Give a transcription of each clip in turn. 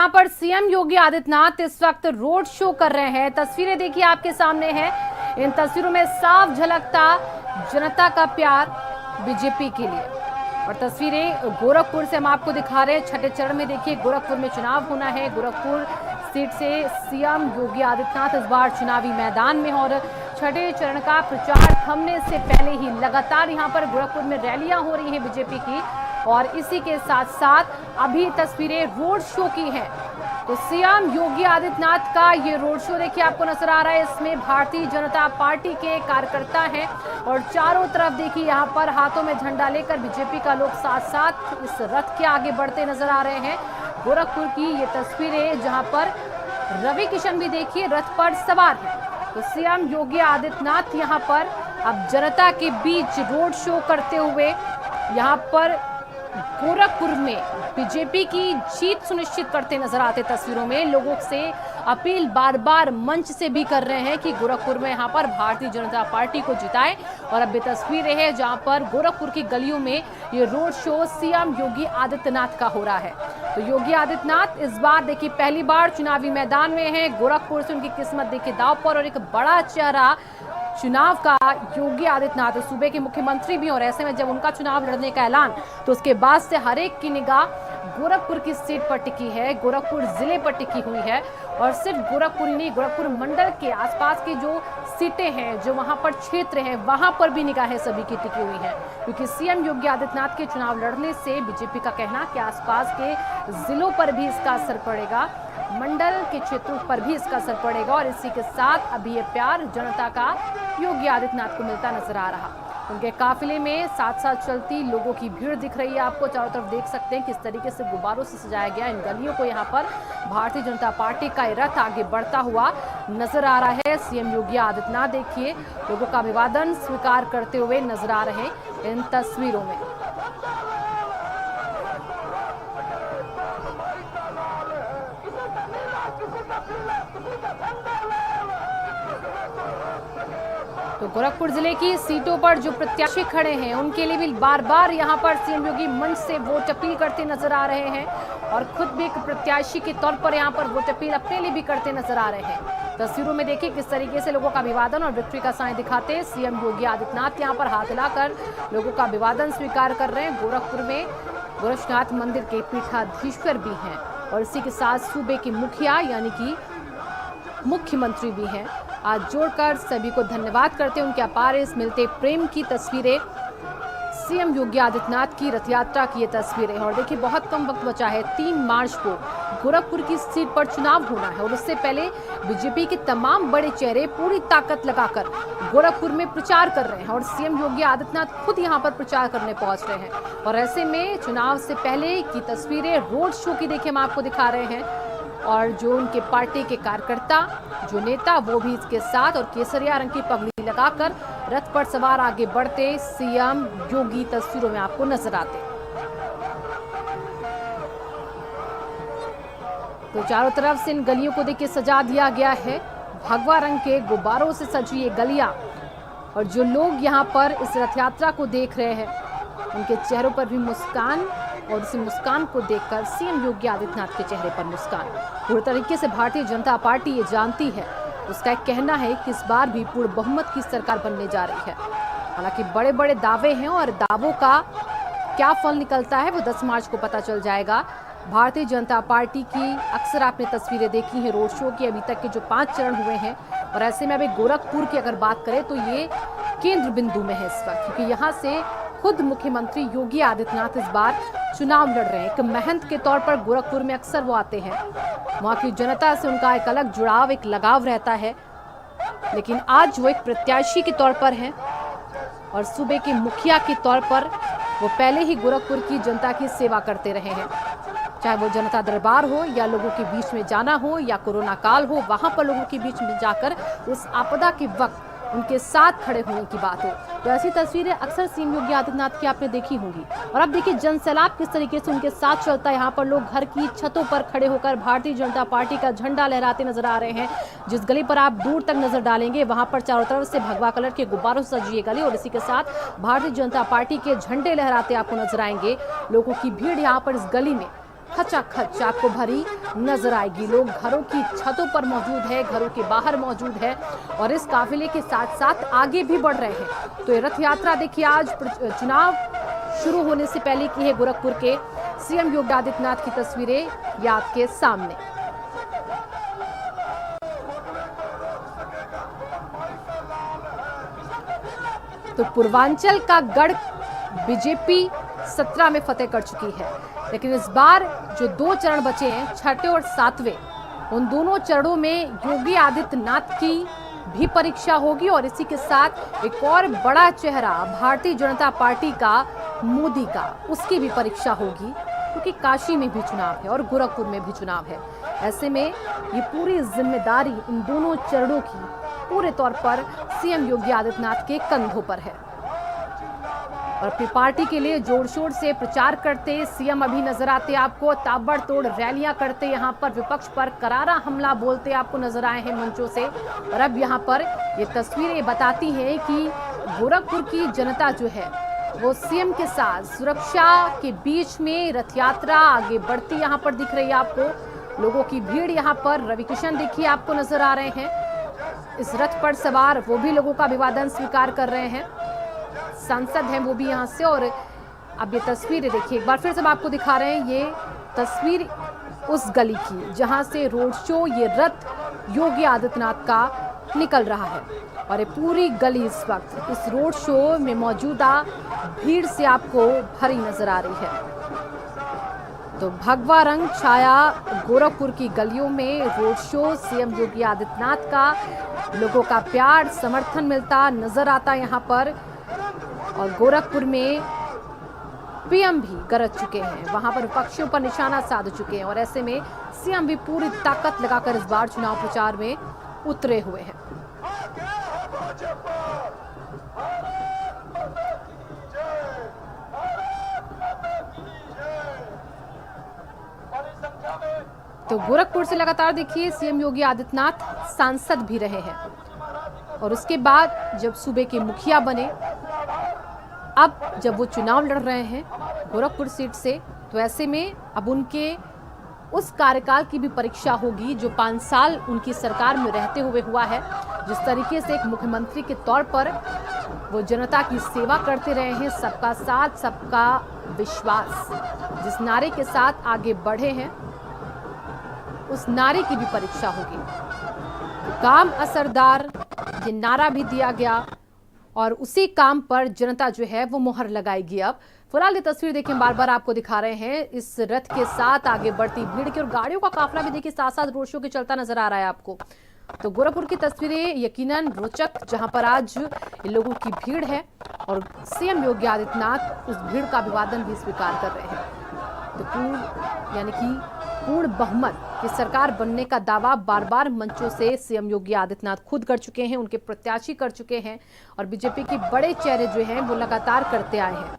यहाँ पर सीएम योगी आदित्यनाथ इस वक्त रोड शो कर रहे हैं। तस्वीरें देखिए आपके सामने हैं। इन तस्वीरों में साफ झलकता जनता का प्यार बीजेपी के लिए। और तस्वीरें गोरखपुर से हम आपको दिखा रहे हैं। छठे चरण में देखिए गोरखपुर में चुनाव होना है। गोरखपुर सीट से सीएम योगी आदित्यनाथ इस बार चुनावी मैदान में और छठे चरण का प्रचार थमने से पहले ही लगातार यहाँ पर गोरखपुर में रैलियां हो रही हैं बीजेपी की। और इसी के साथ साथ अभी तस्वीरें रोड शो की हैं। तो सीएम योगी आदित्यनाथ का ये रोड शो देखिए आपको नजर आ रहा है। इसमें भारतीय जनता पार्टी के कार्यकर्ता हैं और चारों तरफ देखिए यहाँ पर हाथों में झंडा लेकर बीजेपी का लोग साथ साथ इस रथ के आगे बढ़ते नजर आ रहे हैं। गोरखपुर की ये तस्वीरें जहाँ पर रवि किशन भी देखिए रथ पर सवार है। तो सीएम योगी आदित्यनाथ यहाँ पर अब जनता के बीच रोड शो करते हुए यहाँ पर गोरखपुर में बीजेपी की जीत सुनिश्चित करते नजर आते। तस्वीरों में लोगों से अपील बार बार मंच से भी कर रहे हैं कि गोरखपुर में यहाँ पर भारतीय जनता पार्टी को जिताएं। और अब ये तस्वीरें हैं जहाँ पर गोरखपुर की गलियों में ये road show CM Yogi Adityanath का हो रहा है। तो योगी आदित्यनाथ इस बार देखिए पहली बार चुनावी मैदान में है। गोरखपुर से उनकी किस्मत देखिए दांव पर और एक बड़ा चेहरा चुनाव का योगी आदित्यनाथ सूबे के मुख्यमंत्री भी। और ऐसे में जब उनका चुनाव लड़ने का ऐलान तो उसके बाद से हर एक की निगाह गोरखपुर की सीट पर टिकी है, गोरखपुर जिले पर टिकी हुई है। और सिर्फ गोरखपुर ही नहीं, गोरखपुर मंडल के आसपास की जो सीटें हैं, जो वहां पर क्षेत्र हैं, वहां पर भी निगाहें सभी की टिकी हुई है। क्योंकि सीएम योगी आदित्यनाथ के चुनाव लड़ने से बीजेपी का कहना कि आसपास के जिलों पर भी इसका असर पड़ेगा, मंडल के क्षेत्रों पर भी इसका असर पड़ेगा। और इसी के साथ अभी ये प्यार जनता का योगी आदित्यनाथ को मिलता नजर आ रहा। उनके काफिले में साथ साथ चलती लोगों की भीड़ दिख रही है। आपको चारों तरफ देख सकते हैं किस तरीके से गुब्बारों से सजाया गया इन गलियों को। यहाँ पर भारतीय जनता पार्टी का रथ आगे बढ़ता हुआ नजर आ रहा है। सीएम योगी आदित्यनाथ देखिए लोगों का अभिवादन स्वीकार करते हुए नजर आ रहे हैं इन तस्वीरों में। तो गोरखपुर जिले की सीटों पर जो प्रत्याशी खड़े हैं उनके लिए भी बार बार यहां पर सीएम योगी मंच से वोट अपील करते नजर आ रहे हैं। और खुद भी एक प्रत्याशी के तौर पर यहां पर वोट अपील अपने लिए भी करते नजर आ रहे हैं। तस्वीरों में देखिए किस तरीके से लोगों का अभिवादन और विक्ट्री का साइन दिखाते सीएम योगी आदित्यनाथ यहां पर हाथ हिलाकर लोगों का अभिवादन स्वीकार कर रहे हैं। गोरखपुर में गोरक्षनाथ मंदिर के पीठाधीश्वर भी हैं और इसी के साथ सूबे के मुखिया यानी कि मुख्यमंत्री भी हैं। आज जोड़कर सभी को धन्यवाद करते उनके अपार इस मिलते प्रेम की तस्वीरें, सीएम योगी आदित्यनाथ की रथ यात्रा की ये तस्वीरें। और देखिए बहुत कम वक्त बचा है, 3 मार्च को गोरखपुर की सीट पर चुनाव होना है। और उससे पहले बीजेपी के तमाम बड़े चेहरे पूरी ताकत लगाकर गोरखपुर में प्रचार कर रहे हैं और सीएम योगी आदित्यनाथ खुद यहां पर प्रचार करने पहुंच रहे हैं। और ऐसे में चुनाव से पहले की तस्वीरें रोड शो की देखिए हम आपको दिखा रहे हैं। और जो उनके पार्टी के कार्यकर्ता, जो नेता, वो भी इसके साथ और केसरिया रंग की पगड़ी लगाकर रथ पर सवार आगे बढ़ते सीएम योगी तस्वीरों में आपको नजर आते। तो चारों तरफ से इन गलियों को देखिए सजा दिया गया है, भगवा रंग के गुब्बारों से सजी ये गलियां। और जो लोग यहाँ पर इस रथ यात्रा को देख रहे हैं उनके चेहरों पर भी मुस्कान, और इस मुस्कान को देखकर सीएम योगी आदित्यनाथ के चेहरे पर मुस्कान। पूरी तरीके से भारतीय जनता पार्टी ये जानती है, उसका एक कहना है कि इस बार भी पूर्ण बहुमत की सरकार बनने जा रही है। हालांकि बड़े बड़े दावे हैं और दावों का क्या फल निकलता है वो 10 मार्च को पता चल जाएगा। भारतीय जनता पार्टी की अक्सर आपने तस्वीरें देखी हैं रोड शो की, अभी तक के जो 5 चरण हुए हैं। और ऐसे में अभी गोरखपुर की अगर बात करें तो ये केंद्र बिंदु में है इस वक्त, क्योंकि यहाँ से खुद मुख्यमंत्री योगी आदित्यनाथ इस बार चुनाव लड़ रहे हैं। एक महंत के तौर पर गोरखपुर में अक्सर वो आते हैं, वहाँ की जनता से उनका एक अलग जुड़ाव, एक लगाव रहता है। लेकिन आज वो एक प्रत्याशी के तौर पर हैं और सूबे के मुखिया के तौर पर वो पहले ही गोरखपुर की जनता की सेवा करते रहे हैं। चाहे वो जनता दरबार हो या लोगों के बीच में जाना हो या कोरोना काल हो, वहां पर लोगों के बीच में जाकर उस आपदा के वक्त उनके साथ खड़े होने की बात हो। तो ऐसी तस्वीरें अक्सर सीएम योगी आदित्यनाथ की आपने देखी होंगी। और अब देखिए जनसैलाब किस तरीके से उनके साथ चलता है। यहाँ पर लोग घर की छतों पर खड़े होकर भारतीय जनता पार्टी का झंडा लहराते नजर आ रहे हैं। जिस गली पर आप दूर तक नजर डालेंगे वहां पर चारों तरफ से भगवा कलर के गुब्बारों से सजी गली और इसी के साथ भारतीय जनता पार्टी के झंडे लहराते आपको नजर आएंगे। लोगों की भीड़ यहाँ पर इस गली में खचाखच आपको भरी नजर आएगी। लोग घरों की छतों पर मौजूद है, घरों के बाहर मौजूद है और इस काफिले के साथ साथ आगे भी बढ़ रहे हैं। तो ये रथ यात्रा देखिए आज चुनाव शुरू होने से पहले की है गोरखपुर के सीएम योगी आदित्यनाथ की तस्वीरें ये आपके सामने। तो पूर्वांचल का गढ़ बीजेपी 17 में फतेह कर चुकी है, लेकिन इस बार जो 2 चरण बचे हैं, छठे और 7वें, उन दोनों चरणों में योगी आदित्यनाथ की भी परीक्षा होगी और इसी के साथ एक और बड़ा चेहरा भारतीय जनता पार्टी का, मोदी का, उसकी भी परीक्षा होगी, क्योंकि काशी में भी चुनाव है और गोरखपुर में भी चुनाव है। ऐसे में ये पूरी जिम्मेदारी इन दोनों चरणों की पूरे तौर पर सीएम योगी आदित्यनाथ के कंधों पर है और अपनी पार्टी के लिए जोर शोर से प्रचार करते सीएम अभी नजर आते आपको, ताबड़तोड़ रैलियां करते, यहां पर विपक्ष पर करारा हमला बोलते आपको नजर आए हैं मंचों से। और अब यहां पर ये तस्वीरें बताती हैं कि गोरखपुर की जनता जो है वो सीएम के साथ सुरक्षा के बीच में रथ यात्रा आगे बढ़ती यहां पर दिख रही है आपको। लोगों की भीड़ यहां पर, रवि किशन देखिए आपको नजर आ रहे हैं इस रथ पर सवार, वो भी लोगों का अभिवादन स्वीकार कर रहे हैं। सांसद हैं वो भी यहां से। और अब ये तस्वीरें देखिए, एक बार फिर से आपको दिखा रहे हैं, ये तस्वीर उस गली की जहां से रोड शो, ये रथ योगी आदित्यनाथ का निकल रहा है और ये पूरी गली इस वक्त इस रोड शो में मौजूदा भीड़ से आपको भरी नजर आ रही है। तो भगवा रंग छाया गोरखपुर की गलियों में, road show, CM Yogi Adityanath का, लोगों का प्यार समर्थन मिलता नजर आता यहाँ पर। और गोरखपुर में पीएम भी गरज चुके हैं, वहां पर विपक्षियों पर निशाना साध चुके हैं और ऐसे में सीएम भी पूरी ताकत लगाकर इस बार चुनाव प्रचार में उतरे हुए हैं। तो गोरखपुर से लगातार देखिए सीएम योगी आदित्यनाथ सांसद भी रहे हैं और उसके बाद जब सूबे के मुखिया बने, अब जब वो चुनाव लड़ रहे हैं गोरखपुर सीट से, तो ऐसे में अब उनके उस कार्यकाल की भी परीक्षा होगी जो 5 साल उनकी सरकार में रहते हुए हुआ है। जिस तरीके से एक मुख्यमंत्री के तौर पर वो जनता की सेवा करते रहे हैं, सबका साथ सबका विश्वास, जिस नारे के साथ आगे बढ़े हैं, उस नारे की भी परीक्षा होगी। काम असरदार, ये नारा भी दिया गया और उसी काम पर जनता जो है वो मोहर लगाएगी। अब फिलहाल ये तस्वीर देखिए, बार बार आपको दिखा रहे हैं इस रथ के साथ आगे बढ़ती भीड़ की और गाड़ियों का काफिला भी देखिए साथ साथ रोड शो के चलता नजर आ रहा है आपको। तो गोरखपुर की तस्वीरें यकीनन रोचक, जहां पर आज लोगों की भीड़ है और सीएम योगी आदित्यनाथ उस भीड़ का अभिवादन भी स्वीकार कर रहे हैं। तो यानी कि पूर्ण बहुमत की सरकार बनने का दावा बार बार मंचों से सीएम योगी आदित्यनाथ खुद कर चुके हैं, उनके प्रत्याशी कर चुके हैं और बीजेपी के बड़े चेहरे जो हैं वो लगातार करते आए हैं।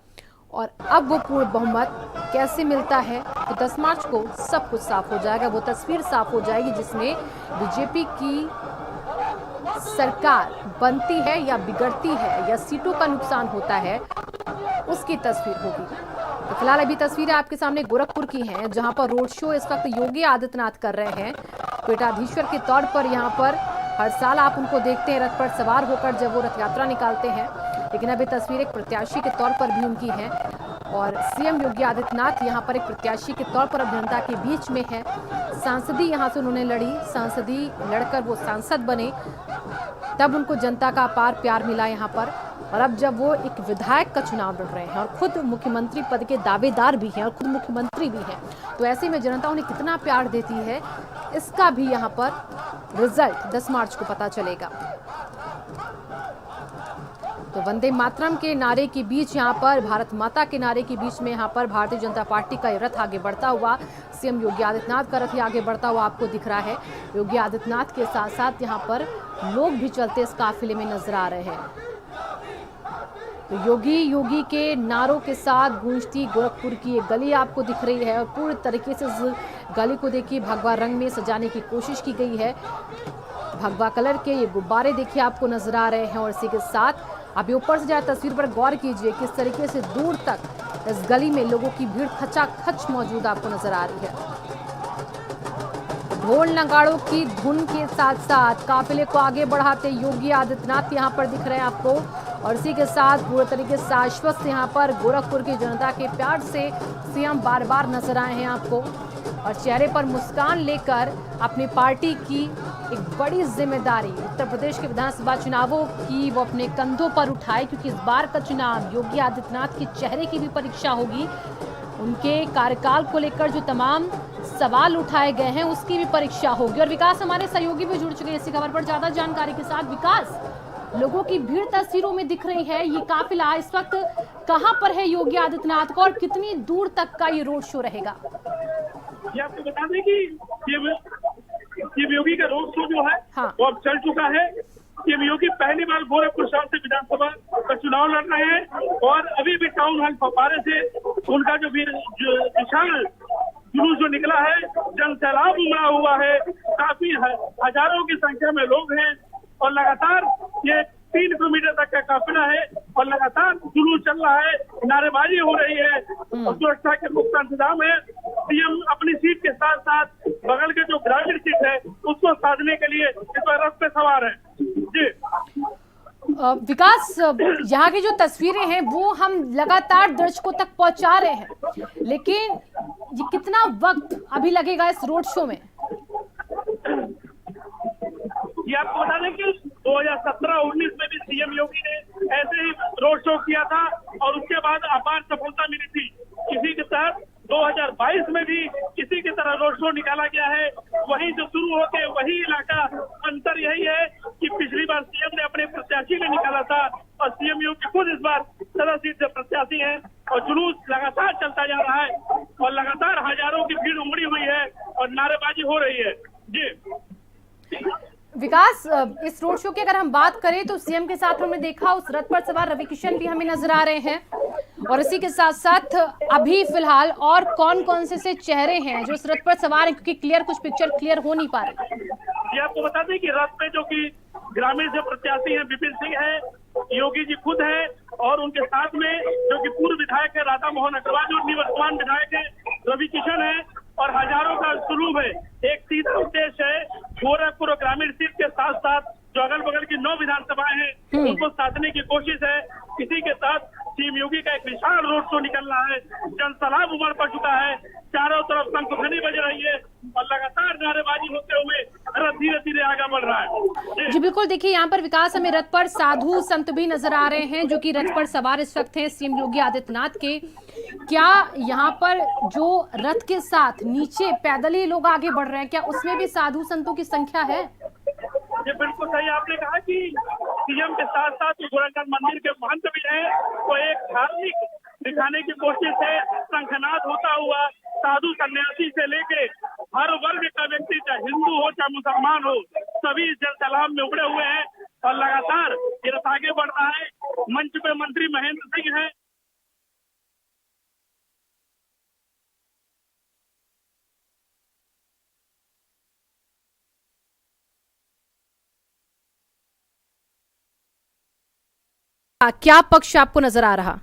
और अब वो पूर्ण बहुमत कैसे मिलता है, तो 10 मार्च को सब कुछ साफ हो जाएगा, वो तस्वीर साफ हो जाएगी जिसमें बीजेपी की सरकार बनती है या बिगड़ती है या सीटों का नुकसान होता है, उसकी तस्वीर होगी। तो फिलहाल अभी तस्वीरें आपके सामने गोरखपुर की हैं, जहां पर रोड शो इस वक्त योगी आदित्यनाथ कर रहे हैं पीठाधीश्वर के तौर पर। यहां पर हर साल आप उनको देखते हैं रथ पर सवार होकर जब वो रथ यात्रा निकालते हैं, लेकिन अभी तस्वीर एक प्रत्याशी के तौर पर भी उनकी है और सीएम योगी आदित्यनाथ यहां पर एक प्रत्याशी के तौर पर अब जनता के बीच में है। सांसदी यहां से उन्होंने लड़ी, सांसदी लड़कर वो सांसद बने, तब उनको जनता का अपार प्यार मिला यहाँ पर। और अब जब वो एक विधायक का चुनाव लड़ रहे हैं और खुद मुख्यमंत्री पद के दावेदार भी हैं और खुद मुख्यमंत्री भी हैं, तो ऐसे में जनता उन्हें कितना प्यार देती है, इसका भी यहाँ पर रिजल्ट 10 मार्च को पता चलेगा। तो वंदे मातरम के नारे के बीच यहाँ पर, भारत माता के नारे के बीच में यहाँ पर भारतीय जनता पार्टी का रथ आगे बढ़ता हुआ, सीएम योगी आदित्यनाथ का रथ आगे बढ़ता हुआ आपको दिख रहा है। योगी आदित्यनाथ के साथ साथ यहाँ पर लोग भी चलते इस काफिले में नजर आ रहे हैं। तो योगी के नारों के साथ गूंजती गोरखपुर की एक गली आपको दिख रही है और पूरी तरीके से इस गली को देखिए भगवा रंग में सजाने की कोशिश की गई है। भगवा कलर के ये गुब्बारे देखिए आपको नजर आ रहे हैं और इसी के साथ आप ऊपर से जाए तस्वीर पर गौर कीजिए किस तरीके से दूर तक इस गली में लोगों की भीड़ खचाखच मौजूद आपको नजर आ रही है। ढोल नगाड़ों की धुन के साथ साथ काफिले को आगे बढ़ाते योगी आदित्यनाथ यहां पर दिख रहे हैं आपको, और इसी के साथ पूरे तरीके से आश्वस्त यहां पर गोरखपुर की जनता के प्यार से सीएम बार बार नजर आए हैं आपको, और चेहरे पर मुस्कान लेकर अपनी पार्टी की एक बड़ी जिम्मेदारी उत्तर प्रदेश के विधानसभा चुनावों की वो अपने कंधों पर उठाए, क्योंकि इस बार का चुनाव योगी आदित्यनाथ के चेहरे की भी परीक्षा होगी। उनके कार्यकाल को लेकर जो तमाम सवाल उठाए गए हैं उसकी भी परीक्षा होगी। और विकास हमारे सहयोगी भी जुड़ चुके हैं इसी खबर पर ज्यादा जानकारी के साथ। विकास, लोगों की भीड़ तस्वीरों में दिख रही है, ये काफिला इस वक्त कहां पर है योगी आदित्यनाथ का, और कितनी दूर तक का ये रोड शो रहेगा? ये आपको बता दें कि ये योगी का रोड शो जो है वो अब चल चुका है। ये योगी पहली बार गोरखपुर शहर से विधानसभा का चुनाव लड़ रहे हैं, और अभी भी टाउन हॉल फव्वारे से उनका जो विशाल जुलूस जो निकला है, जन सैलाब उमड़ा हुआ है, काफी हजारों की संख्या में लोग हैं, और लगातार ये 3 किलोमीटर तक का काफिला है और लगातार जुलूस चल रहा है, नारेबाजी हो रही है और सुरक्षा के पुख्ता इंतजाम है। सीएम अपनी सीट के साथ साथ बगल के जो ग्रामीण सीट है उसको साधने के लिए इस बार रथ पे सवार है। जी विकास, यहाँ की जो तस्वीरें हैं वो हम लगातार दर्शकों तक पहुंचा रहे हैं, लेकिन ये कितना वक्त अभी लगेगा इस रोड शो में? ये आपको बता दें कि 2017-19 में भी सीएम योगी ने ऐसे ही रोड शो किया था और उसके बाद अपार सफलता मिली थी। इसी के तहत 2022 में भी इसी की तरह रोड शो निकाला गया है। वहीं से शुरू होकर वही इलाका, अंतर यही है कि पिछली बार सीएम ने अपने प्रत्याशी ने निकाला था और सीएम योगी खुद इस बार 17 सीट से प्रत्याशी हैं, और जुलूस लगातार चलता जा रहा है और लगातार हजारों की भीड़ उमड़ी हुई है और नारेबाजी हो रही है। जी विकास, इस रोड शो की अगर हम बात करें तो सीएम के साथ हमने देखा उस रथ पर सवार रवि किशन भी हमें नजर आ रहे हैं, और इसी के साथ साथ अभी फिलहाल और कौन कौन से चेहरे हैं जो इस रथ पर सवार हैं, क्योंकि कुछ पिक्चर क्लियर हो नहीं पा रही। ये आपको बता दें कि रथ में जो कि ग्रामीण से प्रत्याशी हैं विपिन सिंह है, योगी जी खुद है, और उनके साथ में जो कि पूर्व विधायक है राधा मोहन अग्रवाल, जो निवर्तमान विधायक है रवि किशन है, और हजारों का जुलूस है। एक सीधा उद्देश्य है गोरखपुर और ग्रामीण सीट के साथ साथ जो अगल बगल की 9 विधानसभाएं हैं उनको साधने की कोशिश है। इसी के साथ सीएम योगी का एक विशाल रोड शो निकल रहा है, जन सैलाब उमड़ पड़ चुका है, चारों तरफ शंखध्वनि बज रही है और लगातार नारेबाजी होते हुए रथ धीरे धीरे आगे बढ़ रहा है। जी बिल्कुल, देखिए यहाँ पर विकास हमें रथ पर साधु संत भी नजर आ रहे हैं जो कि रथ पर सवार इस वक्त हैं सीएम योगी आदित्यनाथ के। क्या यहाँ पर जो रथ के साथ नीचे पैदल ही लोग आगे बढ़ रहे हैं, क्या उसमें भी साधु संतों की संख्या है? ये बिल्कुल सही आपने कहा कि सीएम के साथ साथ गोरखनाथ मंदिर के महंत भी हैं, तो एक धार्मिक दिखाने की कोशिश है। शंखनाद होता हुआ साधु सन्यासी से लेके हर वर्ग का व्यक्ति, चाहे हिंदू हो चाहे मुसलमान हो, सभी जल सैलाब में उबड़े हुए हैं और लगातार ये रथ आगे बढ़ रहा है। मंच पे मंत्री महेंद्र सिंह है। क्या पक्ष आपको नजर आ रहा?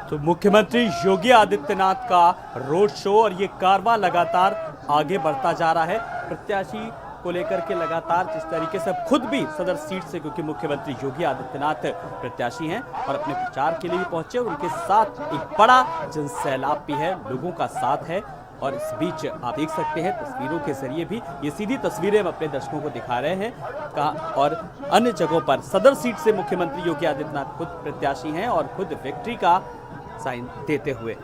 तो मुख्यमंत्री योगी आदित्यनाथ का रोड शो और ये कारवां लगातार आगे बढ़ता जा रहा है। प्रत्याशी को लेकर के लगातार जिस तरीके से खुद भी सदर सीट से, क्योंकि मुख्यमंत्री योगी आदित्यनाथ प्रत्याशी हैं और अपने प्रचार के लिए भी पहुंचे, और उनके साथ एक बड़ा जनसैलाब भी है, लोगों का साथ है और इस बीच आप देख सकते हैं तस्वीरों के जरिए भी, ये सीधी तस्वीरें हम अपने दर्शकों को दिखा रहे हैं और अन्य जगहों पर सदर सीट से मुख्यमंत्री योगी आदित्यनाथ खुद प्रत्याशी हैं और खुद विक्ट्री का साइन देते हुए,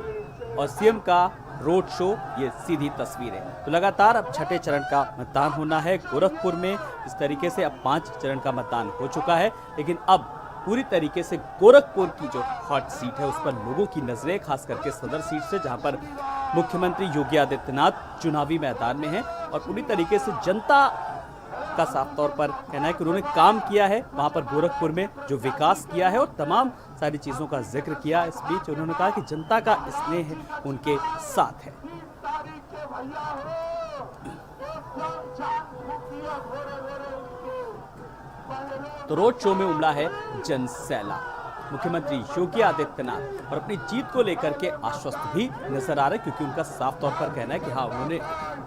और सीएम का रोड शो, ये सीधी तस्वीरें। तो लगातार अब छठे चरण का मतदान होना है गोरखपुर में। इस तरीके से अब 5 चरण का मतदान हो चुका है, लेकिन अब पूरी तरीके से गोरखपुर की जो हॉट सीट है उस पर लोगों की नजरें, खास करके सदर सीट से, जहां पर मुख्यमंत्री योगी आदित्यनाथ चुनावी मैदान में हैं और पूरी तरीके से जनता का साफ तौर पर कहना है कि उन्होंने काम किया है वहां पर गोरखपुर में, जो विकास किया है और तमाम सारी चीजों का जिक्र किया। इस बीच उन्होंने कहा कि जनता का स्नेह उनके साथ है। तो रोड शो में उमड़ा है जनसैलाब। मुख्यमंत्री योगी आदित्यनाथ और अपनी जीत को लेकर के आश्वस्त भी नजर आ रहे, क्योंकि उनका साफ तौर पर कहना है कि हाँ, उन्होंने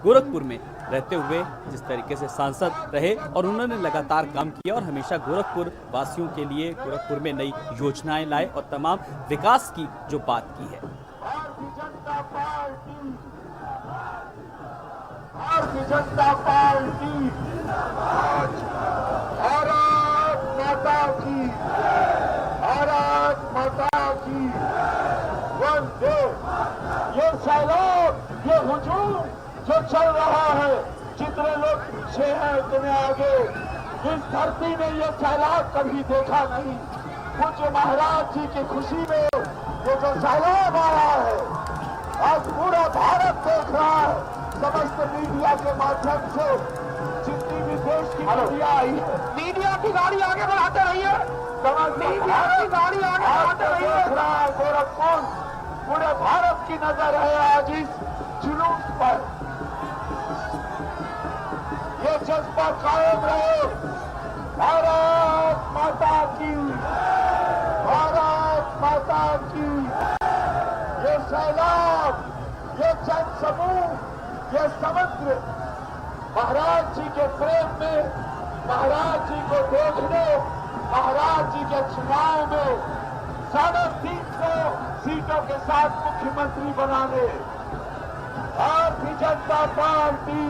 गोरखपुर में रहते हुए जिस तरीके से सांसद रहे और उन्होंने लगातार काम किया और हमेशा गोरखपुर वासियों के लिए गोरखपुर में नई योजनाएं लाए और तमाम विकास की जो बात की है। भारतीय जनता पार्टी भारत माता की, भारत माता की वंदे। ये सैलाब, ये हुजूम जो चल रहा है, जितने लोग पीछे हैं उतने आगे, इस धरती में ये सैलाब कभी देखा नहीं। पूज्य महाराज जी की खुशी में ये जो सैलाब आया है, आज पूरा भारत देख रहा है। समस्त मीडिया के माध्यम से जितनी भी देश की मीडिया आई है, मीडिया की गाड़ी आगे बढ़ाते रहिए, मीडिया की गाड़ी आगे बढ़ाते रहिए। देख रहा है गोरखपुर, पूरे भारत की नजर है आज इस जुलूस पर। ये जज्बा कायम रहे। भारत माता की, भारत माता की। ये सैलाब, ये जन समूह, ये समुद्र महाराज जी के प्रेम में, महाराज जी को देखने, महाराज जी के चुनाव में 350 सीटों के साथ मुख्यमंत्री बनाने भारतीय जनता पार्टी,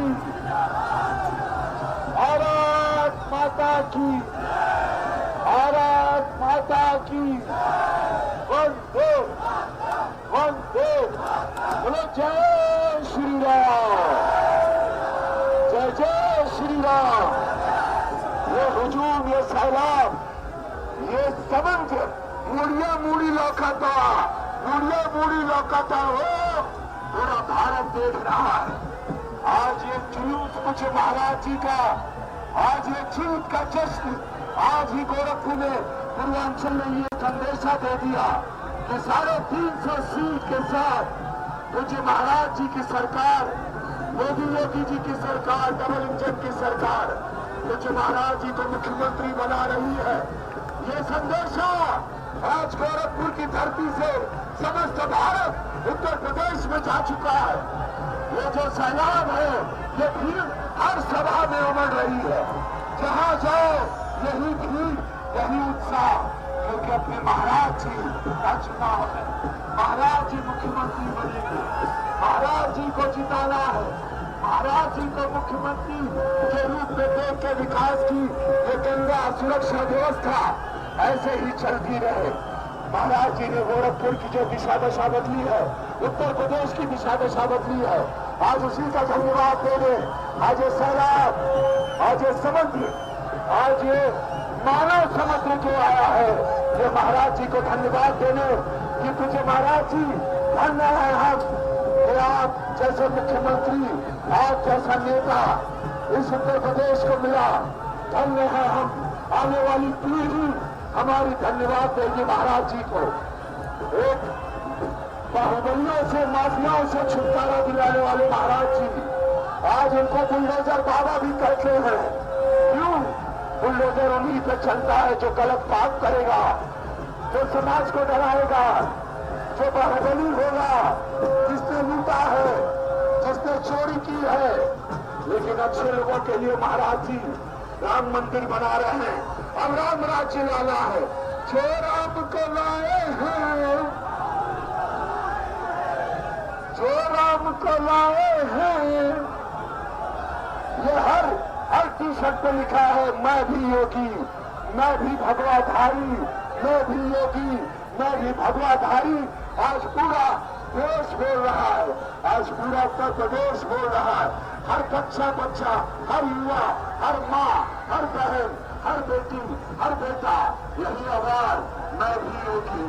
भारत माता की, भारत माता की वंदे वंदे। बोलो जय श्री राम, जय जय श्री राम। ये हुजूम, ये सैलाब, ये समुद्र मुड़िया मुड़ी लौकाता, मुड़िया मुड़ी लौकाता हो पूरा भारत देख रहा है। आज ये जुलूस कुछ महाराज जी का, आज ये जीत का जश्न, आज ही गोरखपुर में पूर्वांचल ने ये संदेशा दे दिया कि 350 सीट के साथ पूज्य महाराज जी की सरकार, मोदी योगी जी की सरकार, डबल इंजन की सरकार पूज्य महाराज जी को मुख्यमंत्री बना रही है। ये संदेशा आज गोरखपुर की धरती से समस्त भारत, उत्तर प्रदेश में जा चुका है। ये जो सैलाब है, ये भीड़ हर सभा में उमड़ रही है। जहां जाओ यही भीड़, यही उत्साह, क्योंकि अपने महाराज जी का चुनाव है। महाराज जी मुख्यमंत्री बनेंगे, महाराज जी को जिताना है, महाराज जी को मुख्यमंत्री के रूप में देख के विकास की ये गंगा सुरक्षा व्यवस्था ऐसे ही चलती रहे। महाराज जी ने गोरखपुर की जो दिशा दशा बदली है, उत्तर प्रदेश की दिशा दशा बदली है, आज उसी का धन्यवाद देने, आज ये सैलाब, आज ये समुद्र, आज ये मानव समुद्र जो आया है, ये महाराज जी को धन्यवाद देने कि तुझे महाराज जी धन्य है हम कि आप जैसे मुख्यमंत्री, आप जैसा नेता इस उत्तर प्रदेश को मिला। धन्य है हम, आने वाली पीढ़ी हमारी धन्यवाद देगी महाराज जी को। एक बाहुबलियों से, माफियाओं से छुटकारा दिलाने वाले महाराज जी, आज उनको बुलडोजर बाबा भी कहते हैं। क्यों? बुलडोजर उन्हीं पे चलता है जो गलत काम करेगा, जो समाज को डराएगा, जो बाहुबली होगा, जिसने लूटा है, जिसने चोरी की है। लेकिन अच्छे लोगों के लिए महाराज जी राम मंदिर बना रहे हैं, अब राम राज्य लाना है। जो राम को लाए हैं, जो राम को लाए हैं। ये हर टी शर्ट पे लिखा है मैं भी योगी, मैं भी भगवाधारी, मैं भी योगी, मैं भी भगवाधारी। आज पूरा देश बोल रहा है, आज पूरा उत्तर प्रदेश बोल रहा है। हर बच्चा, हर युवा, हर माँ, हर बहन, हर बेटी, हर बेटा यही आवाज मैं भी योगी,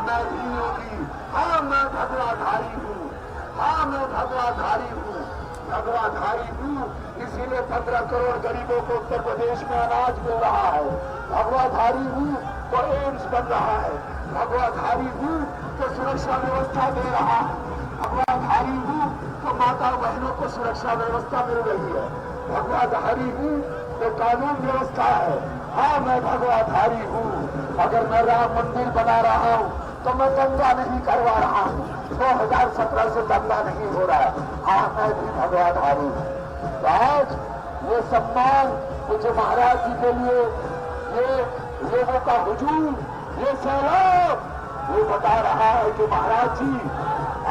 मैं भी योगी। हाँ मैं भगवाधारी हूँ, हाँ मैं भगवाधारी हूँ, भगवाधारी हूँ। इसीलिए 15 करोड़ गरीबों को उत्तर प्रदेश में अनाज मिल रहा है। भगवाधारी हूँ तो एम्स बन रहा है, भगवाधारी हूँ तो सुरक्षा व्यवस्था दे रहा है, भगवाधारी हूँ तो माता बहनों को सुरक्षा व्यवस्था मिल रही है, भगवाधारी हूँ तो कानून व्यवस्था है। हाँ मैं भगवाधारी हूँ। अगर मैं राम मंदिर बना रहा हूँ तो मैं दंगा नहीं करवा रहा हूँ। 2017 से दंगा नहीं हो रहा है। हाँ मैं भी भगवाधारी हूँ। तो आज ये सम्मान मुझे महाराज जी के लिए, ये लोगों का हुजूम, ये सैलाब, वो बता रहा है कि महाराज जी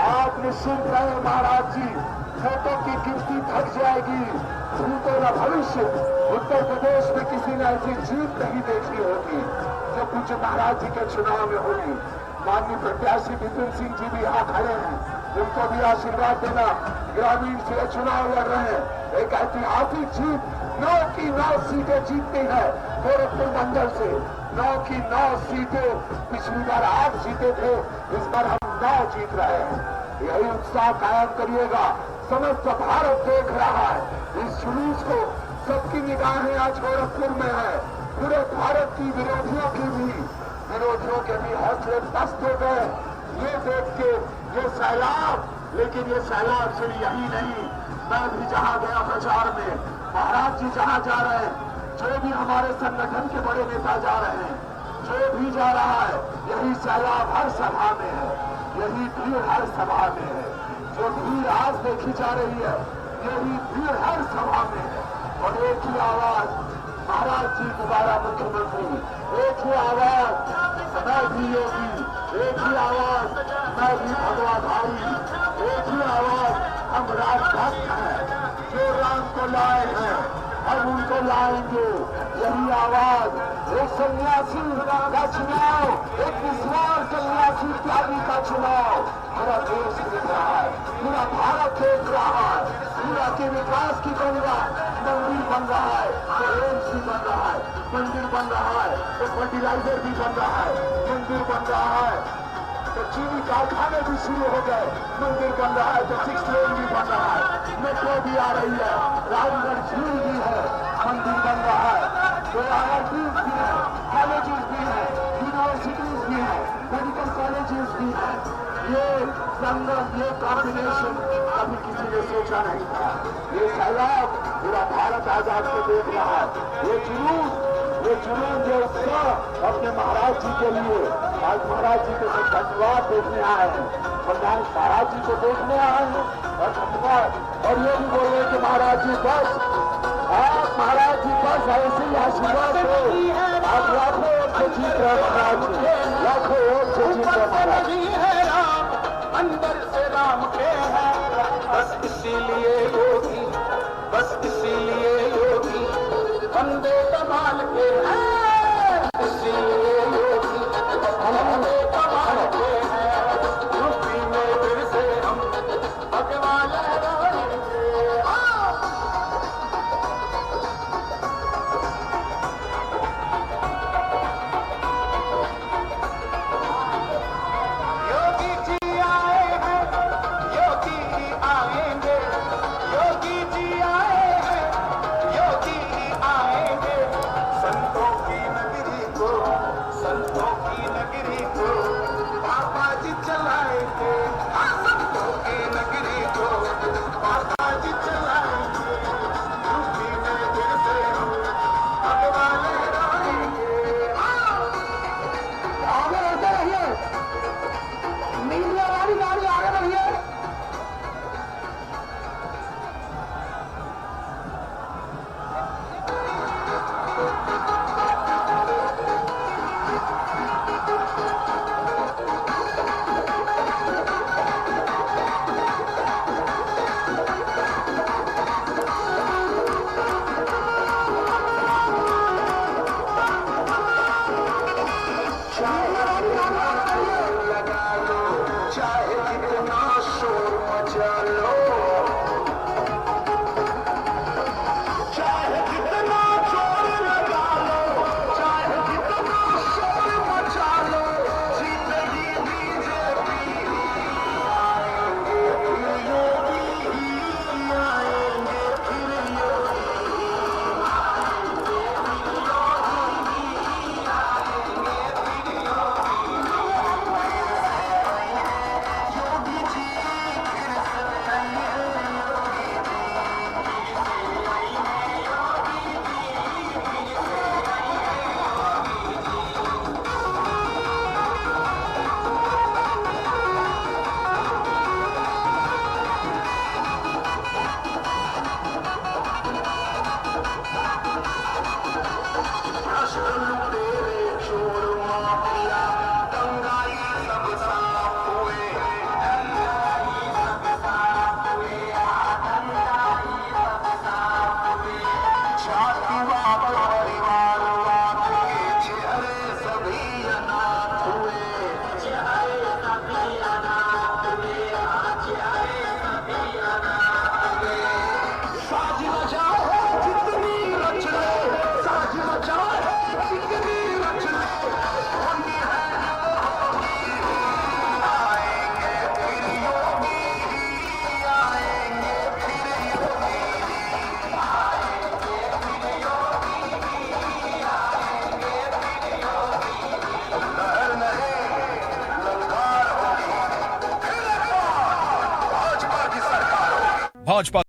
आप निश्चिंत रहे। महाराज जी वोटों की गिनती थक जाएगी, जीतो न भविष्य। उत्तर प्रदेश में किसी ने ऐसी जीत नहीं देखी होगी जो कुछ महाराज जी के चुनाव में होगी। माननीय प्रत्याशी विपिन सिंह जी भी यहाँ खड़े हैं, उनको भी आशीर्वाद देना। ग्रामीण से चुनाव लड़ रहे हैं, एक ऐतिहासिक जीत, 9 की 9 सीटें जीतती है गोरखपुर मंडल से। 9 की 9 सीटें, पिछली बार 8 सीटें थे, इस बार हम 9 जीत रहे हैं। यही उत्साह कायम करिएगा। समस्त भारत देख रहा है इस जुलूस को, सबकी निगाहें आज गोरखपुर में है। पूरे भारत की विरोधियों के भी हौसले पस्त हो गए ये देख के, ये सैलाब। लेकिन ये सैलाब सिर्फ यही नहीं, मैं भी जहां गया प्रचार में, महाराज जी जहां जा रहे हैं, जो भी हमारे संगठन के बड़े नेता जा रहे हैं, जो भी जा रहा है, यही सैलाब हर सभा में है, यही भीड़ हर सभा में है। जो भीड़ आज देखी जा रही है, यही भीड़ हर सभा में है। और एक ही आवाज, महाराज जी दोबारा मुख्यमंत्री, एक ही आवाज मैं भी योगी, एक ही आवाज मैं भी भगवाधारी, एक ही आवाज हम राजभक्त हैं, जो राम को लाए हैं हम उनको लाएंगे। यही आवाज एक सन्यासी का चुनाव, एक निस्वार्थ सन्यासी त्यागी का चुनाव पूरा देश देख रहा है, पूरा भारत देख रहा है। पूरा के विकास की गंगा, मंदिर बन रहा है तो एम्स भी बन रहा है, मंदिर बन रहा है तो फर्टिलाइजर भी बन रहा है, मंदिर बन रहा है तो चीनी कारखाने भी शुरू हो गए, मंदिर बन रहा है तो 6 लेन भी बन रहा है, मेट्रो भी आ रही है, रामगढ़ झील भी है, मंदिर बन रहा है, तो IITs भी है, कॉलेजेस भी है, यूनिवर्सिटीज भी है, मेडिकल कॉलेजेस भी है। ये संगम, ये कॉम्बिनेशन कभी किसी ने सोचा नहीं था। ये सैलाब पूरा भारत आजाद को देख रहा है। ये जुलूस जो उत्साह अपने महाराज जी के लिए, आज महाराज जी को धन्यवाद देखने आए हैं, प्रधान महाराज जी को देखने आए हैं और धन्यवाद। और ये भी बोल रहे कि महाराज जी बस, आप महाराज जी बस ऐसे ही आशीर्वाद दो। आप लाखों वोट से जीत रहे महाराज जी, लाखों वोट से जीत रहे महाराज जी। अंदर से राम के हैं, बस इसीलिए योगी, बस इसीलिए योगी बंदे कमाल के हैं, इसीलिए योगी बंदे कमाल के हैं। यूपी में फिर से हम भगवान लहराएंगे। योगी जी आए हैं, योगी ही आएंगे, योगी जी आए हैं, योगी ही आएंगे। संतों की भाजपा